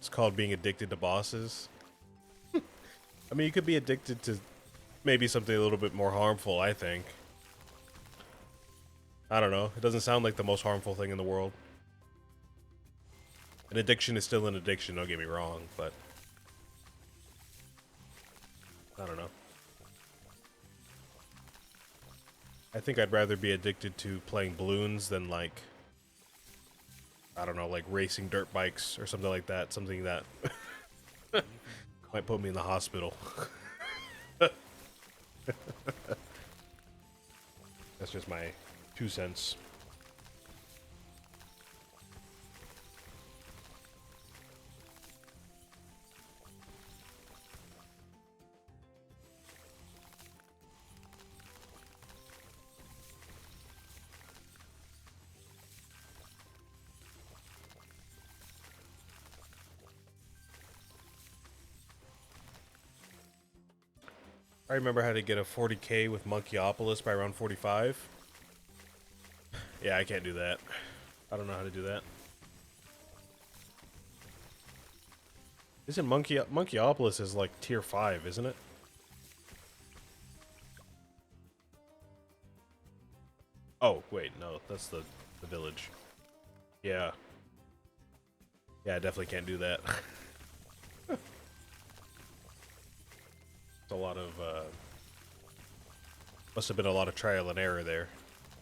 It's called being addicted to bosses. I mean, you could be addicted to maybe something a little bit more harmful, I think. I don't know. It doesn't sound like the most harmful thing in the world. An addiction is still an addiction, don't get me wrong, but I don't know. I think I'd rather be addicted to playing Bloons than, like, I don't know, like racing dirt bikes or something like that. Something that might put me in the hospital. That's just my 2 cents. I remember how to get a 40k with Monkeyopolis by around 45. Yeah, I can't do that. I don't know how to do that. Isn't Monkeyopolis is like tier 5, isn't it? Oh, wait, no, that's the village. Yeah. Yeah, I definitely can't do that. It's a lot of, must have been a lot of trial and error there,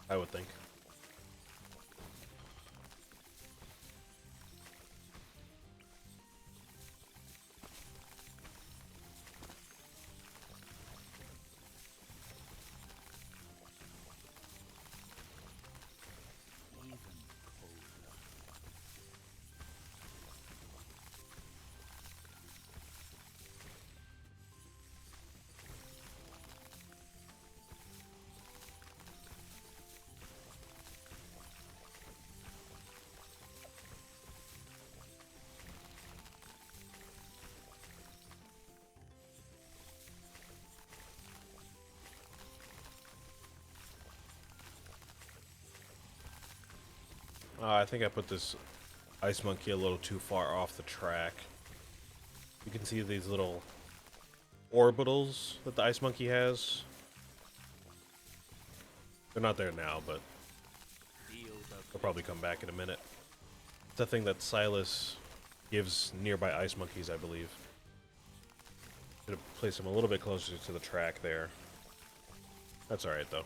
I would think. I think I put this ice monkey a little too far off the track. You can see these little orbitals that the ice monkey has. They're not there now, but they'll probably come back in a minute. It's a thing that Silas gives nearby ice monkeys, I believe. Should have placed them a little bit closer to the track there. That's alright, though.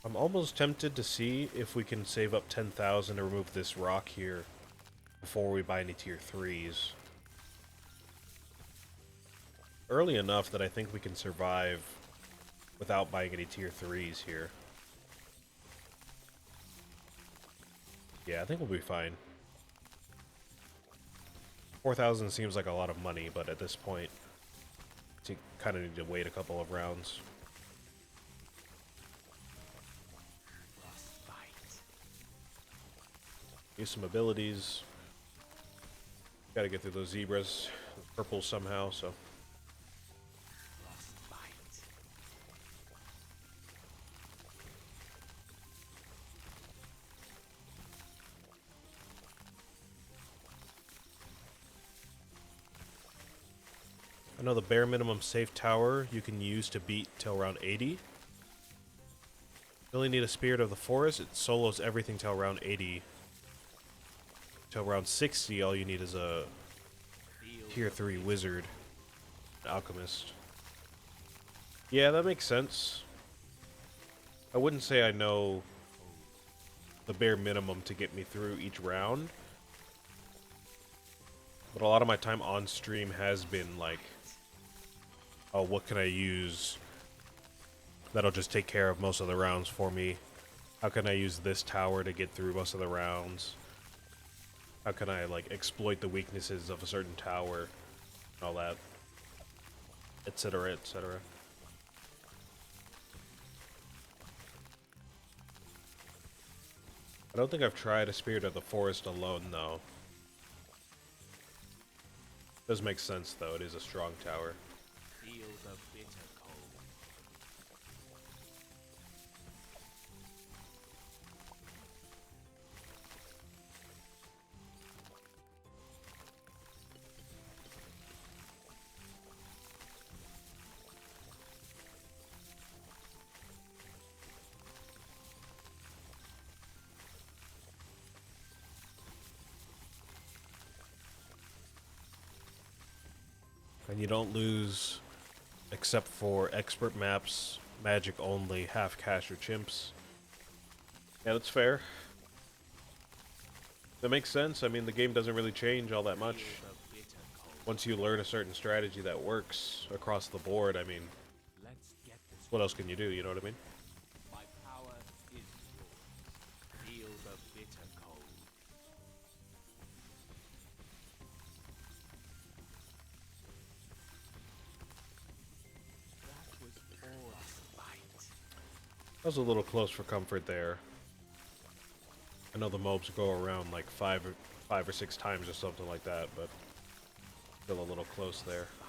I'm almost tempted to see if we can save up 10,000 to remove this rock here before we buy any tier 3s. Early enough that I think we can survive without buying any tier 3s here. Yeah, I think we'll be fine. 4,000 seems like a lot of money, but at this point, you kind of need to wait a couple of rounds. Use some abilities. Gotta get through those zebras. Purple somehow, so. I know the bare minimum safe tower you can use to beat till round 80. You only need a Spirit of the Forest. It solos everything till round 80. Till round 60, all you need is a tier 3 wizard, alchemist. Yeah, that makes sense. I wouldn't say I know the bare minimum to get me through each round, but a lot of my time on stream has been like, oh, what can I use that'll just take care of most of the rounds for me? How can I use this tower to get through most of the rounds? How can I, like, exploit the weaknesses of a certain tower? All that. Etc., etc. I don't think I've tried a Spirit of the Forest alone, though. Does make sense, though. It is a strong tower. Feel the bitter cold. And you don't lose, except for expert maps, magic only, half cash or chimps. Yeah, that's fair. That makes sense. I mean, the game doesn't really change all that much. Feel the bitter cold. Once you learn a certain strategy that works across the board, I mean, Let's get this. what else can you do, you know what I mean? My power is yours. Feel the bitter cold. That was all frostbite. I was a little close for comfort there. I know the mobs go around like five or six times or something like that, but still a little close there. Bite.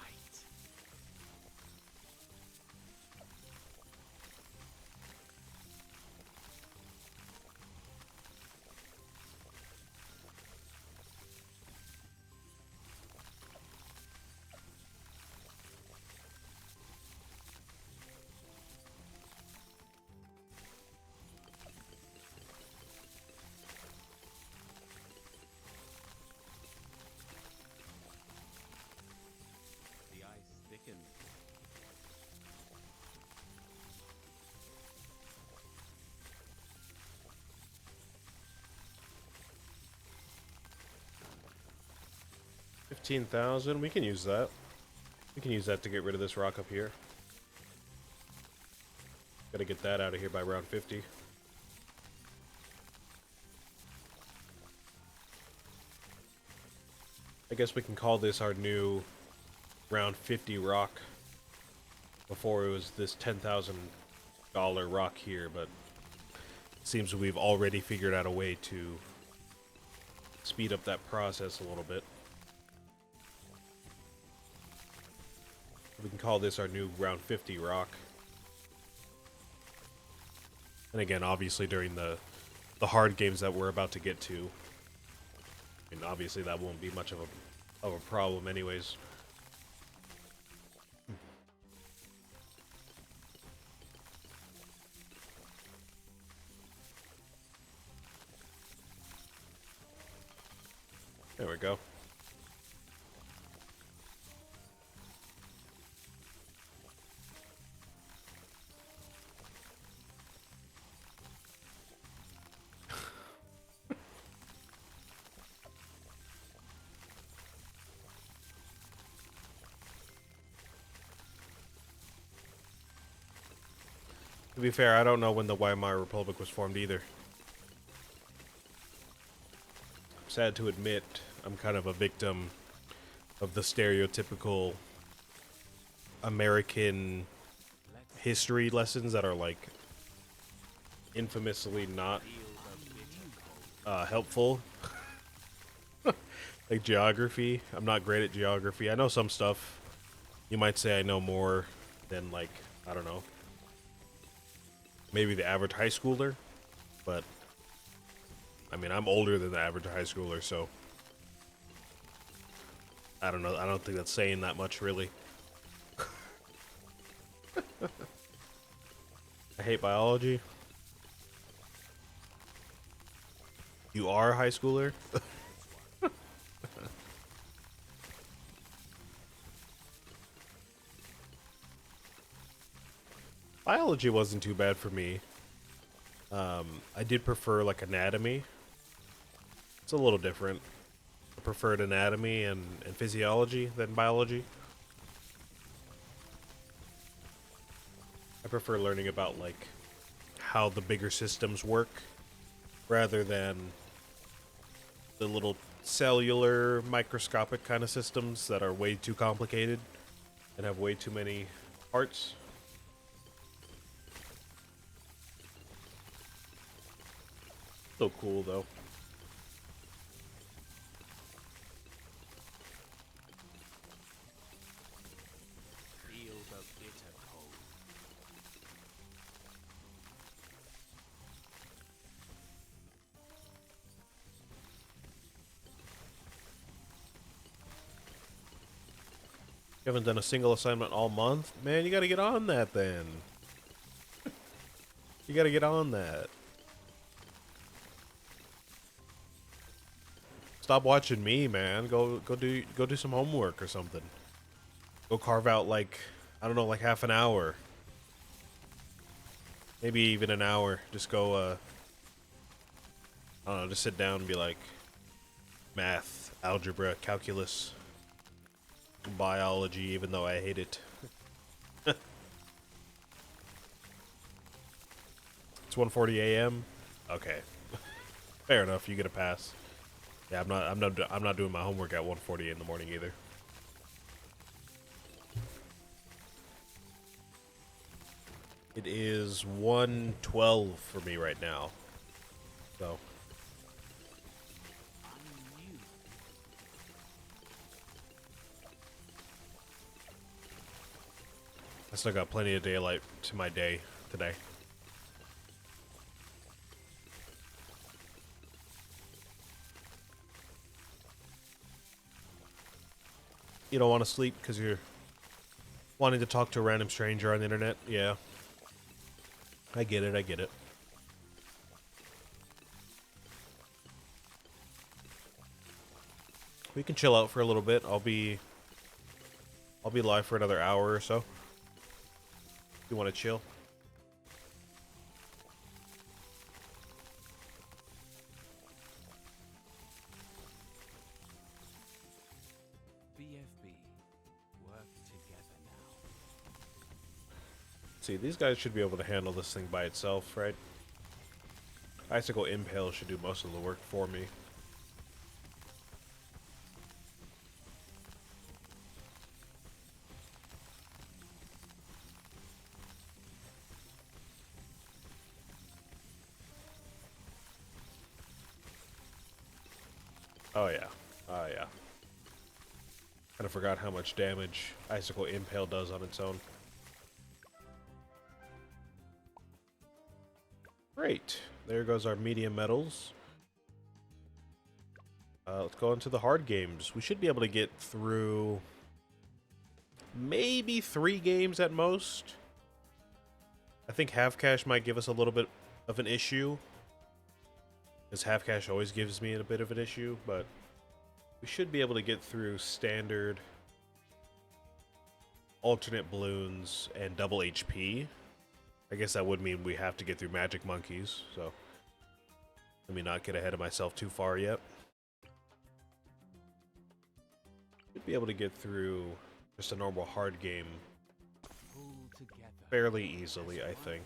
The ice thickens. $15,000, we can use that. We can use that to get rid of this rock up here. Gotta get that out of here by round 50. I guess we can call this our new round 50 rock. Before it was this $10,000 rock here, but it seems we've already figured out a way to speed up that process a little bit. We can call this our new round 50 rock. And again, obviously during the hard games that we're about to get to, I mean, obviously that won't be much of a problem anyways. There we go. To be fair, I don't know when the Weimar Republic was formed either. Sad to admit, I'm kind of a victim of the stereotypical American history lessons that are like infamously not helpful. Like geography. I'm not great at geography. I know some stuff. You might say I know more than, like, I don't know, maybe the average high schooler, but I mean, I'm older than the average high schooler, so I don't know. I don't think that's saying that much, really. I hate biology. You are a high schooler? Biology wasn't too bad for me. I did prefer, like, anatomy. It's a little different. I preferred anatomy and physiology than biology. I prefer learning about, like, how the bigger systems work rather than the little cellular microscopic kind of systems that are way too complicated and have way too many parts. So cool, though. Feel You haven't done a single assignment all month? Man, you gotta get on that then. You gotta get on that. Stop watching me, man. Go do some homework or something. Go carve out like, I don't know, like half an hour. Maybe even an hour. Just go I don't know, just sit down and be like math, algebra, calculus, biology, even though I hate it. It's 1:40 a.m. Okay. Fair enough, you get a pass. Yeah, I'm not doing my homework at 1:40 in the morning either. It is 1:12 for me right now. So, I still got plenty of daylight to my day today. You don't want to sleep because you're wanting to talk to a random stranger on the internet? Yeah. I get it, I get it. We can chill out for a little bit. I'll be live for another hour or so. You want to chill? BFB, work together now. See, these guys should be able to handle this thing by itself, right? Icicle Impale should do most of the work for me. Oh yeah. Oh yeah. Kind of forgot how much damage Icicle Impale does on its own. Great. There goes our medium metals. Let's go into the hard games. We should be able to get through maybe 3 games at most. I think half cash might give us a little bit of an issue, because half cash always gives me a bit of an issue, but we should be able to get through standard, alternate balloons, and double HP. I guess that would mean we have to get through magic monkeys, so let me not get ahead of myself too far yet. Should be able to get through just a normal hard game fairly easily, I think.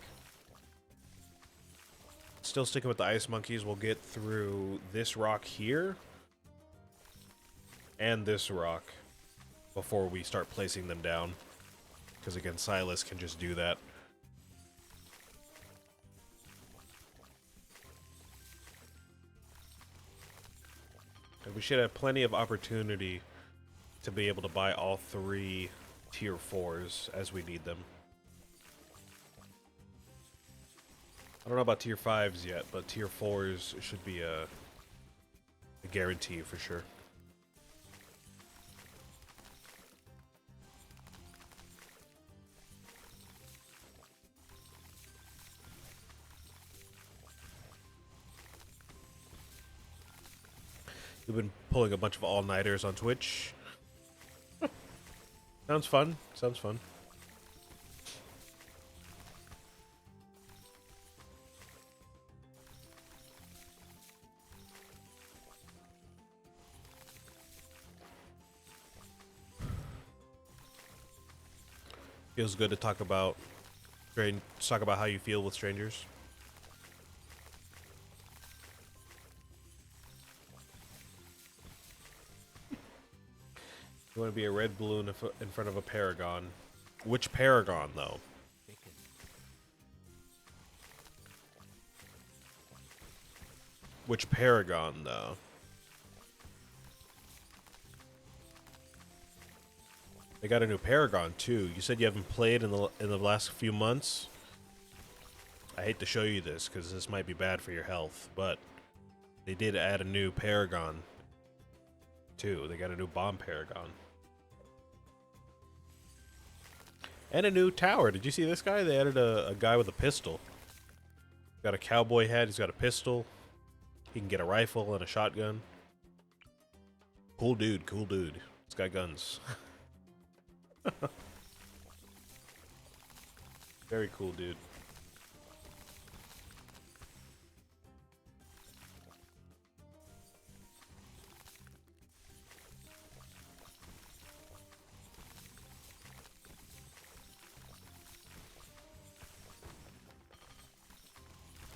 Still sticking with the ice monkeys, we'll get through this rock here and this rock before we start placing them down, because again, Silas can just do that. And we should have plenty of opportunity to be able to buy all 3 tier 4s as we need them. I don't know about tier 5s yet, but tier 4s should be a guarantee for sure. We've been pulling a bunch of all-nighters on Twitch. Sounds fun. Sounds fun. Feels good to talk about how you feel with strangers. You want to be a red balloon in front of a paragon. Which paragon, though? Which paragon, though? They got a new paragon too. You said you haven't played in the last few months. I hate to show you this because this might be bad for your health, but they did add a new paragon too. They got a new bomb paragon. And a new tower. Did you see this guy? They added a guy with a pistol. Got a cowboy hat. He's got a pistol. He can get a rifle and a shotgun. Cool dude. Cool dude. He's got guns. Very cool dude.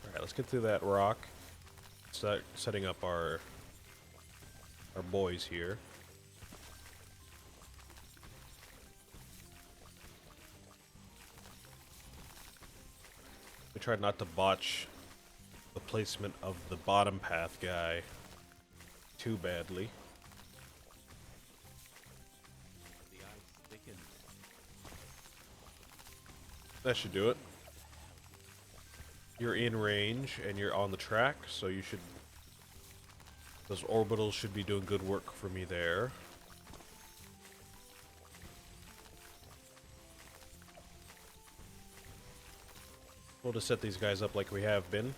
Alright, let's get through that rock. Start setting up our boys here. We tried not to botch the placement of the bottom path guy too badly. The ice thickens. That should do it. You're in range and you're on the track, so you should... Those orbitals should be doing good work for me there. We'll just set these guys up like we have been.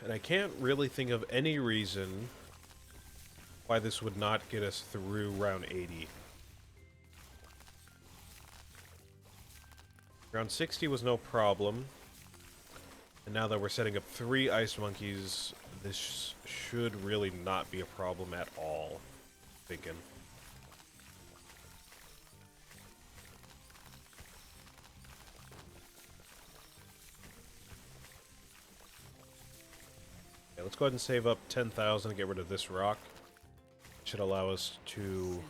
And I can't really think of any reason why this would not get us through round 80. Round 60 was no problem. And now that we're setting up 3 ice monkeys, this should really not be a problem at all. Thinking. Okay, let's go ahead and save up 10,000 and get rid of this rock. Should allow us to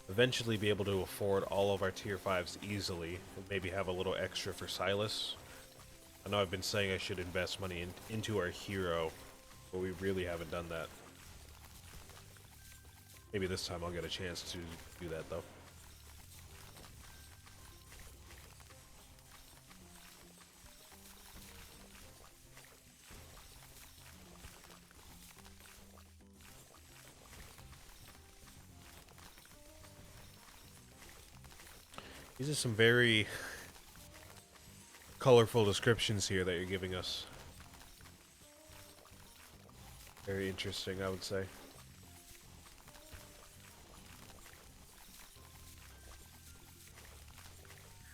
eventually be able to afford all of our tier 5s easily, and maybe have a little extra for Silas. I know I've been saying I should invest money into our hero, but we really haven't done that. Maybe this time I'll get a chance to do that, though. These are some very colorful descriptions here that you're giving us. Very interesting, I would say.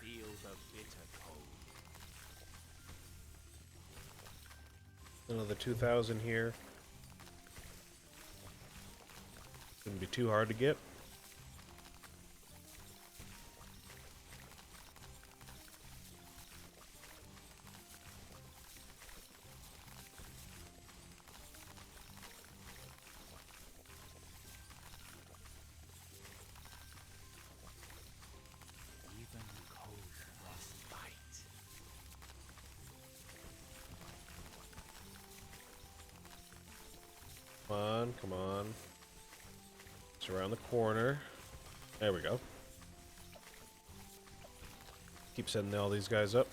Feel the bitter cold. Another 2,000 here. Shouldn't be too hard to get. Even cold frostbite. Come on, come on. It's around the corner. There we go. Keep setting all these guys up.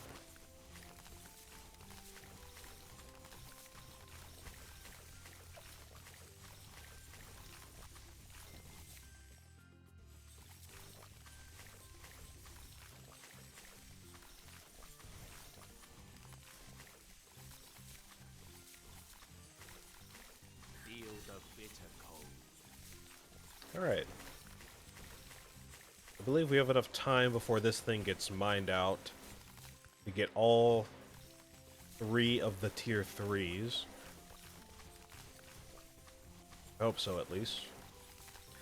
Feel the bitter cold. Alright. I believe we have enough time before this thing gets mined out to get all 3 of the tier 3s. I hope so, at least.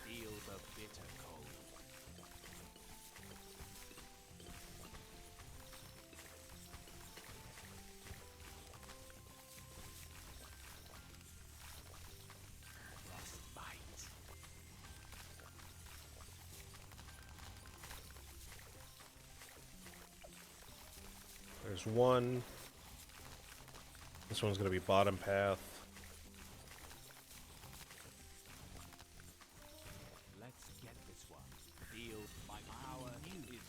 Feel the bitter cold. Frostbite. There's one. This one's going to be bottom path. Let's get this one. Feel my power is yours.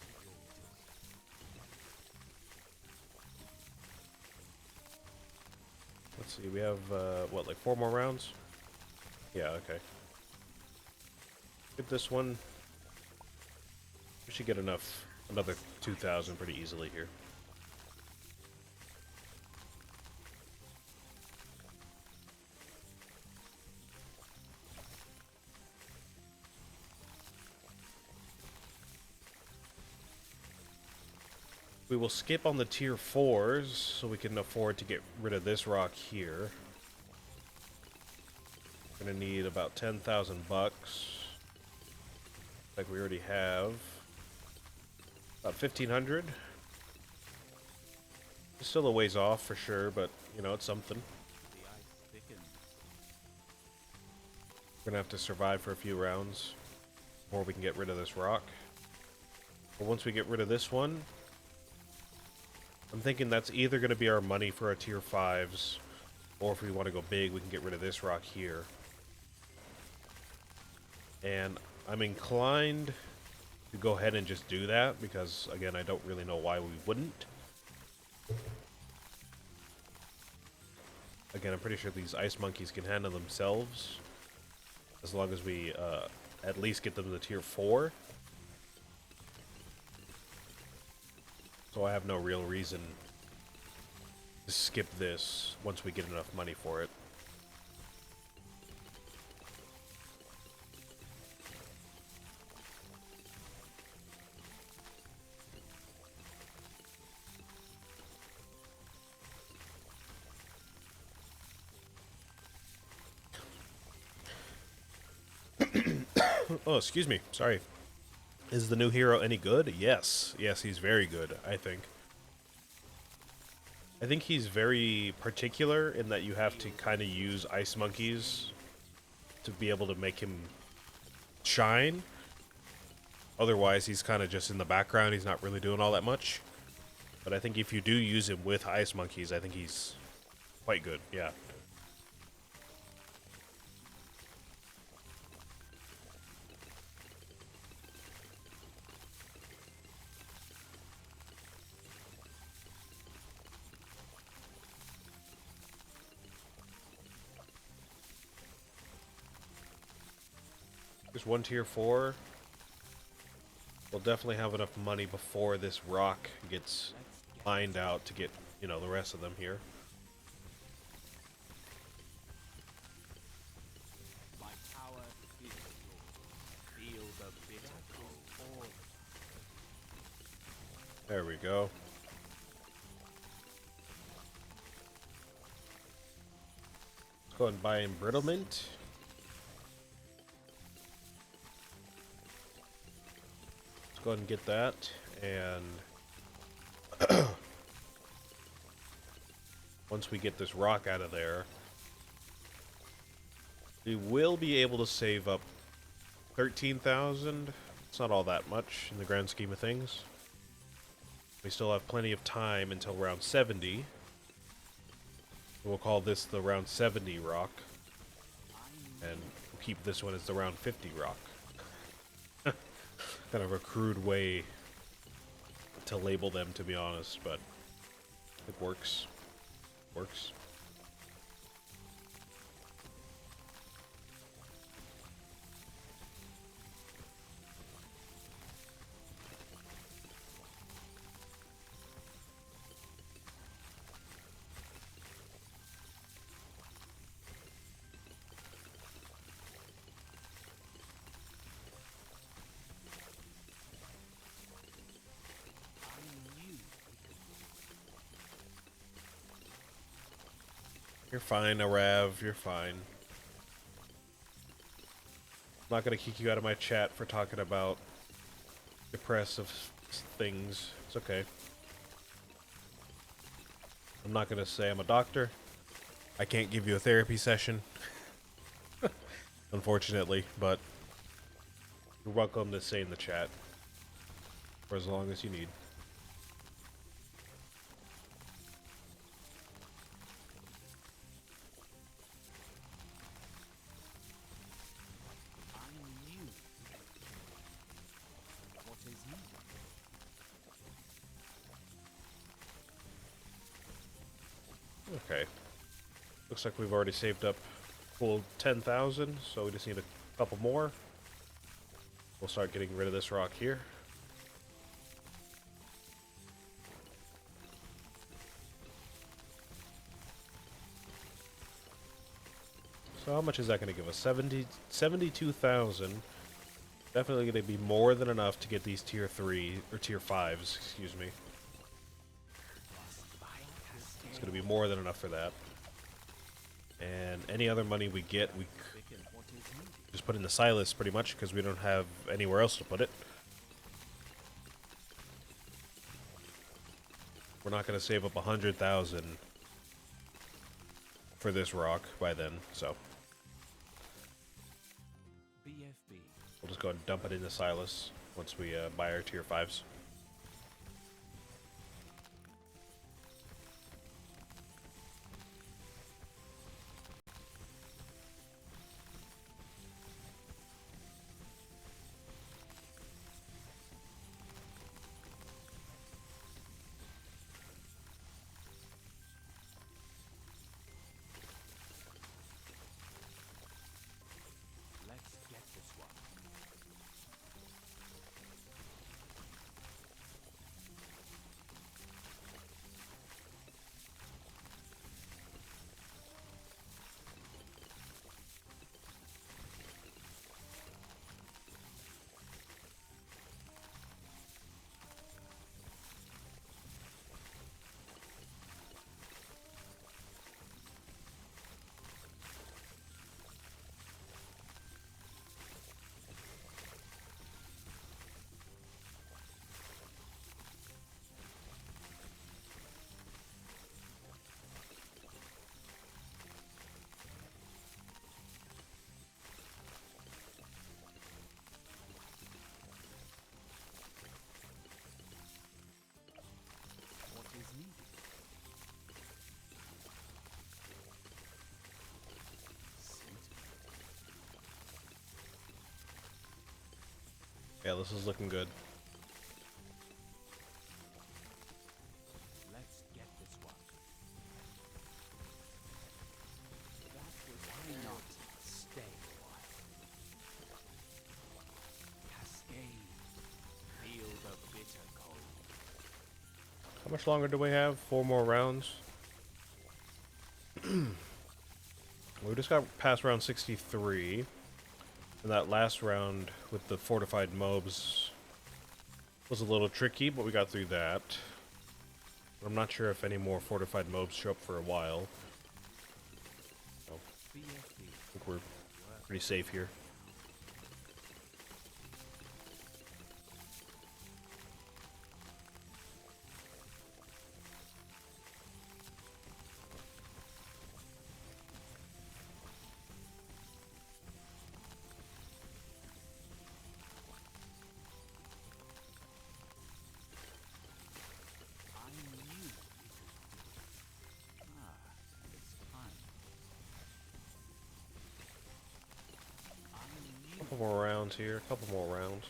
Let's see, we have, what, like 4 more rounds? Yeah, okay. Get this one. We should get enough, another 2,000 pretty easily here. We will skip on the tier 4s so we can afford to get rid of this rock here. Gonna need about 10,000 bucks. Like we already have. About 1,500. It's still a ways off for sure, but you know, it's something. The ice thickens. We're gonna have to survive for a few rounds before we can get rid of this rock. But once we get rid of this one, I'm thinking that's either gonna be our money for our tier 5s, or if we want to go big, we can get rid of this rock here. And I'm inclined to go ahead and just do that, because, again, I don't really know why we wouldn't. Again, I'm pretty sure these ice monkeys can handle themselves, as long as we at least get them to tier 4. So I have no real reason to skip this once we get enough money for it. Oh, excuse me. Sorry. Is the new hero any good? Yes. Yes, he's very good, I think. I think he's very particular in that you have to kind of use ice monkeys to be able to make him shine. Otherwise, he's kind of just in the background. He's not really doing all that much. But I think if you do use him with ice monkeys, I think he's quite good. Yeah. There's one tier 4. We'll definitely have enough money before this rock gets mined out to get, you know, the rest of them here. My power is yours. Feel the bitter cold. There we go. Let's go and buy embrittlement. Let's go ahead and get that, and once we get this rock out of there, we will be able to save up 13,000. It's not all that much in the grand scheme of things. We still have plenty of time until round 70. We'll call this the round 70 rock, and we'll keep this one as the round 50 rock. Kind of a crude way to label them, to be honest, but it works. Works. You're fine, Arav. You're fine. I'm not gonna kick you out of my chat for talking about depressive things. It's okay. I'm not gonna say I'm a doctor. I can't give you a therapy session. Unfortunately, but you're welcome to stay in the chat for as long as you need. Okay. Looks like we've already saved up full 10,000, so we just need a couple more. We'll start getting rid of this rock here. So how much is that going to give us? 72,000. Definitely going to be more than enough to get these tier 3, or tier 5s, excuse me. It's going to be more than enough for that. And any other money we get, we just put in the Silas pretty much, because we don't have anywhere else to put it. We're not going to save up 100,000 for this rock by then, so we'll just go ahead and dump it into Silas once we buy our tier 5s. Let's get this one. What is needed? Yeah, this is looking good. Let's get this one. Why not stay a while? Cascade. Feel the bitter cold. How much longer do we have? 4 more rounds. We just got past round 63. And that last round with the fortified mobs was a little tricky, but we got through that. I'm not sure if any more fortified mobs show up for a while. So, I think we're pretty safe here. I knew it. It's time. I knew Couple more rounds here, couple more rounds.